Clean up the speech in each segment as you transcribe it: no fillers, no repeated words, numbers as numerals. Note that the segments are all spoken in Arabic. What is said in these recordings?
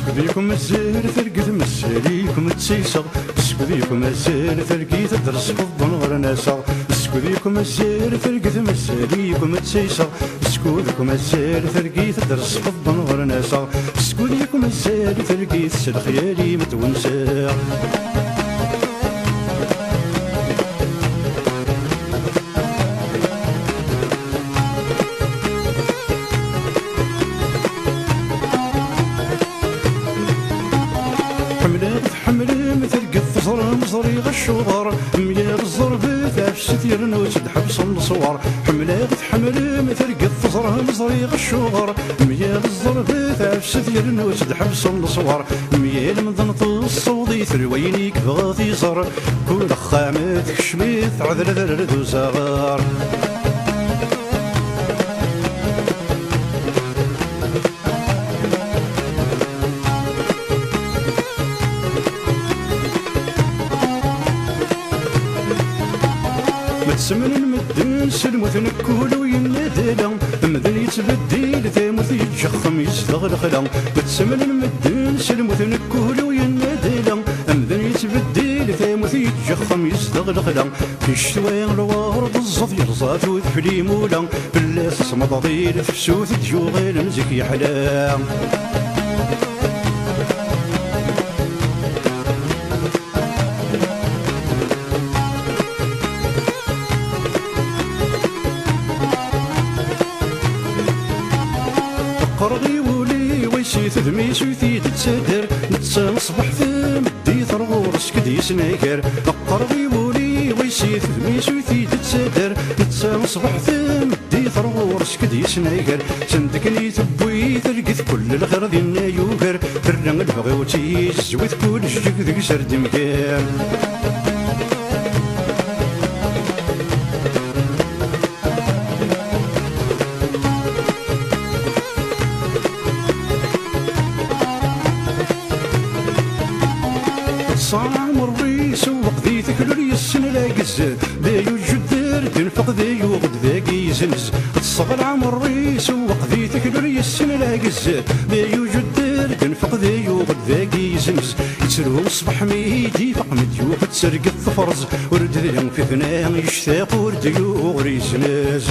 سكديكم الزير ثرقت مساليكم تسيسغ سكديكم الزير ثرقيت درس فضن غير ناسغ سكديكم الزير ثرقت مساليكم تسيسغ سكودكم الزير ثرقيت درس فضن غير ناسغ سكوديكم الزير ثرقيت سلخيالي متونساغ مزري غشوغر ميا بالزربت عفست يرنو تدحبس الصور حملات تحمل مثل قط زرها مزري غشوغر ميا بالزربت عفست يرنو تدحبس الصور ميا المضنط الصوضي ثروينيك بغاثي زر كل خامت كشميت عذر ذرد وزغار سمن المدن سلمت نكول وينادلا مدن يتبدل ثاموث يتجخم يستغلخلا متسمن المدن سلمت نكول وينادلا مدن يتبدل ثاموث يتجخم يستغلخلا في الشتوى الوار بالزط يرزات وذحلي مولا باللاس صمد ضيل تفسوث تجوغيل مزك يحلا قرغي ولي ويسي تدمي سويتي تتسادر نتسان صبح ثم دي ثرغور سكدي سناكر قرغي ولي ويسي تدمي سويتي تتسادر نتسان صبح ثم دي ثرغور سكدي سناكر سندكني تبوي تلقيت كل الخير ديالنا يوكر فرن البغي وتيزويت كل جيك ذيك سرد مكان صام الريس وقضي ثكلوري السنة لاقز دايو الجدار تنفق دايو غد ذاقي يزنز تصغر عام الريس وقضي ثكلوري السنة لاقز دايو جدار تنفق دايو غد ذاقي يزنز يتسرو الصبح ميدي فق مديوق تسرق الثفرز ورد ذلهم في ثناء يشتاق ورد يوغ يزنز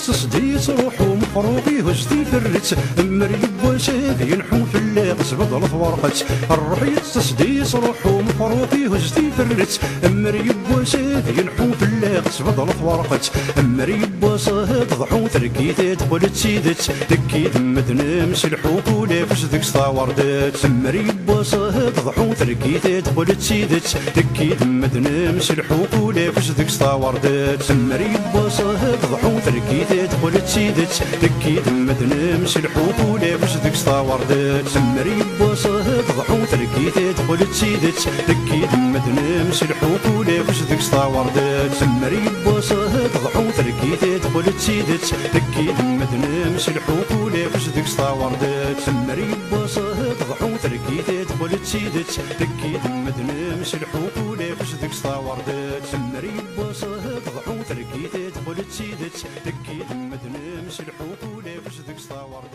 تصديس روحو مفروقي هزتي فرت مريب وساد ينحو في اللاقس بدل ورقت الروحي تصديس روحو مفروقي هزتي فرت مريب وساد ينحو في اللاقس بدل ورقت مريب وساد ضحو تركيتات قلت سيدت تكيد مدنا مسلحو كولا فسدك صاوردات مريب وساد ضحو تركيتات قلت سيدت تكيد مدنا مسلحو كولا فسدك صاوردات مريب وساد ضحو تركيتات قلت سيدت تكيد مدنا مسلحو كولا فسدك صاوردات مريب وساد ضحو تركيتات قلت سيدت تكيد مدنا مسلحو كولا فسدك صاوردات مريب وساد ضحو تركيتات قلت سيدت تكيد مدنا مسلحو كولا فسدك صاوردات مريب وساد ضحو تركيتات قلت سيدت تكيد مدنا مسلحو كولا فسدك صاوردات مريب وساد ضحو تركيتات قلت سيدت تكيد مدنا مسلحو كولا فسدك صاوردات